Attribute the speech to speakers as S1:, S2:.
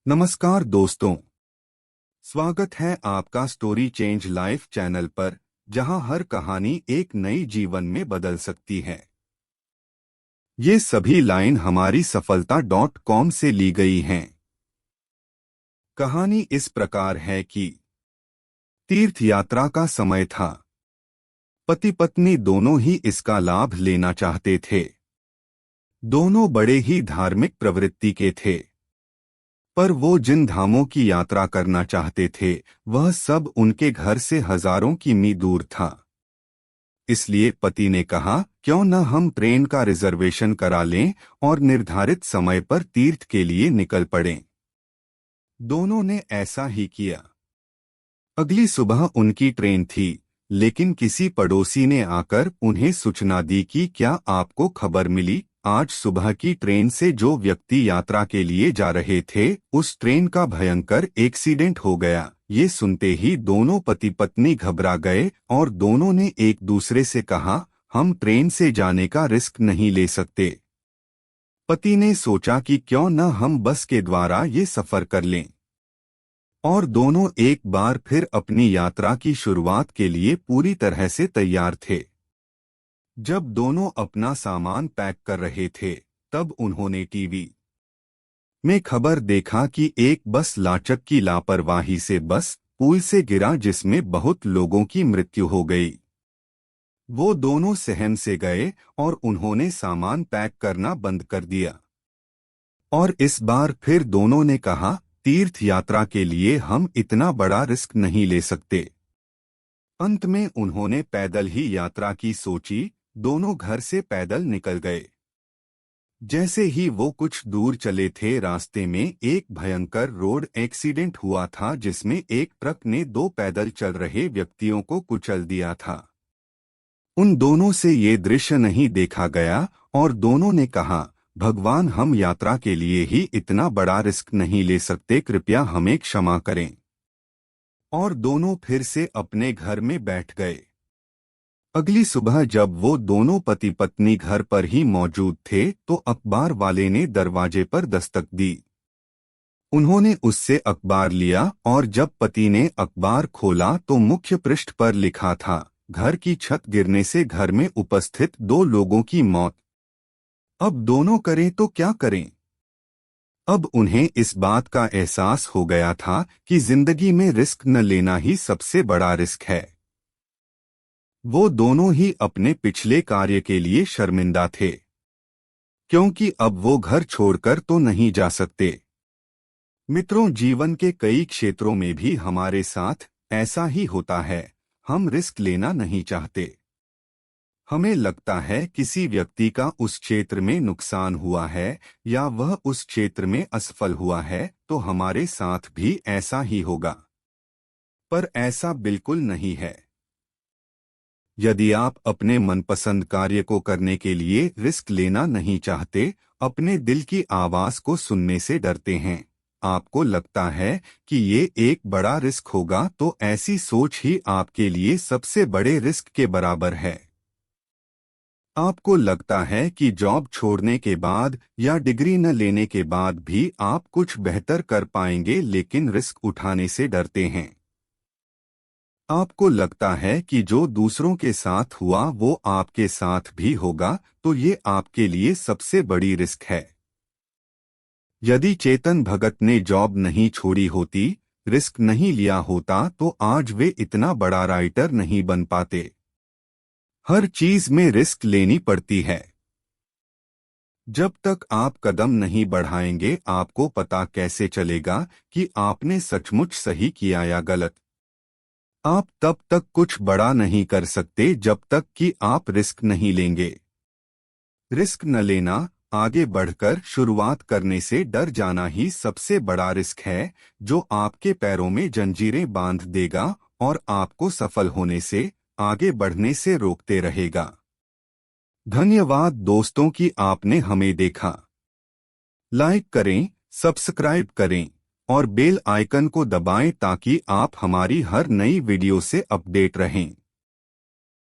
S1: नमस्कार दोस्तों, स्वागत है आपका स्टोरी चेंज लाइफ चैनल पर, जहां हर कहानी एक नई जीवन में बदल सकती है। ये सभी लाइन हमारी सफलता.com से ली गई हैं। कहानी इस प्रकार है कि तीर्थ यात्रा का समय था। पति पत्नी दोनों ही इसका लाभ लेना चाहते थे। दोनों बड़े ही धार्मिक प्रवृत्ति के थे, पर वो जिन धामों की यात्रा करना चाहते थे वह सब उनके घर से हजारों की मील दूर था। इसलिए पति ने कहा, क्यों न हम ट्रेन का रिजर्वेशन करा लें और निर्धारित समय पर तीर्थ के लिए निकल पड़ें। दोनों ने ऐसा ही किया। अगली सुबह उनकी ट्रेन थी, लेकिन किसी पड़ोसी ने आकर उन्हें सूचना दी कि क्या आपको खबर मिली, आज सुबह की ट्रेन से जो व्यक्ति यात्रा के लिए जा रहे थे उस ट्रेन का भयंकर एक्सीडेंट हो गया। ये सुनते ही दोनों पति पत्नी घबरा गए और दोनों ने एक दूसरे से कहा, हम ट्रेन से जाने का रिस्क नहीं ले सकते। पति ने सोचा कि क्यों न हम बस के द्वारा ये सफर कर लें, और दोनों एक बार फिर अपनी यात्रा की शुरुआत के लिए पूरी तरह से तैयार थे। जब दोनों अपना सामान पैक कर रहे थे, तब उन्होंने टीवी में खबर देखा कि एक बस लाचक की लापरवाही से बस पुल से गिरा, जिसमें बहुत लोगों की मृत्यु हो गई। वो दोनों सहम से गए और उन्होंने सामान पैक करना बंद कर दिया। और इस बार फिर दोनों ने कहा, तीर्थ यात्रा के लिए हम इतना बड़ा रिस्क नहीं ले सकते। अंत में उन्होंने पैदल ही यात्रा की सोची। दोनों घर से पैदल निकल गए। जैसे ही वो कुछ दूर चले थे, रास्ते में एक भयंकर रोड एक्सीडेंट हुआ था, जिसमें एक ट्रक ने दो पैदल चल रहे व्यक्तियों को कुचल दिया था। उन दोनों से ये दृश्य नहीं देखा गया और दोनों ने कहा, भगवान, हम यात्रा के लिए ही इतना बड़ा रिस्क नहीं ले सकते, कृपया हमें क्षमा करें। और दोनों फिर से अपने घर में बैठ गए। अगली सुबह जब वो दोनों पति पत्नी घर पर ही मौजूद थे तो अखबार वाले ने दरवाजे पर दस्तक दी। उन्होंने उससे अखबार लिया और जब पति ने अखबार खोला तो मुख्य पृष्ठ पर लिखा था, घर की छत गिरने से घर में उपस्थित 2 लोगों की मौत। अब दोनों करें तो क्या करें? अब उन्हें इस बात का एहसास हो गया था कि जिंदगी में रिस्क न लेना ही सबसे बड़ा रिस्क है। वो दोनों ही अपने पिछले कार्य के लिए शर्मिंदा थे, क्योंकि अब वो घर छोड़कर तो नहीं जा सकते। मित्रों, जीवन के कई क्षेत्रों में भी हमारे साथ ऐसा ही होता है। हम रिस्क लेना नहीं चाहते। हमें लगता है किसी व्यक्ति का उस क्षेत्र में नुकसान हुआ है या वह उस क्षेत्र में असफल हुआ है, तो हमारे साथ भी ऐसा ही होगा। पर ऐसा बिल्कुल नहीं है। यदि आप अपने मनपसंद कार्य को करने के लिए रिस्क लेना नहीं चाहते, अपने दिल की आवाज को सुनने से डरते हैं, आपको लगता है कि ये एक बड़ा रिस्क होगा, तो ऐसी सोच ही आपके लिए सबसे बड़े रिस्क के बराबर है। आपको लगता है कि जॉब छोड़ने के बाद या डिग्री न लेने के बाद भी आप कुछ बेहतर कर पाएंगे, लेकिन रिस्क उठाने से डरते हैं। आपको लगता है कि जो दूसरों के साथ हुआ वो आपके साथ भी होगा, तो ये आपके लिए सबसे बड़ी रिस्क है। यदि चेतन भगत ने जॉब नहीं छोड़ी होती, रिस्क नहीं लिया होता, तो आज वे इतना बड़ा राइटर नहीं बन पाते। हर चीज में रिस्क लेनी पड़ती है। जब तक आप कदम नहीं बढ़ाएंगे, आपको पता कैसे चलेगा कि आपने सचमुच सही किया या गलत? आप तब तक कुछ बड़ा नहीं कर सकते जब तक कि आप रिस्क नहीं लेंगे। रिस्क न लेना, आगे बढ़कर शुरुआत करने से डर जाना ही सबसे बड़ा रिस्क है, जो आपके पैरों में जंजीरें बांध देगा और आपको सफल होने से, आगे बढ़ने से रोकते रहेगा। धन्यवाद दोस्तों कि आपने हमें देखा। लाइक करें, सब्सक्राइब करें और बेल आइकन को दबाएं ताकि आप हमारी हर नई वीडियो से अपडेट रहें।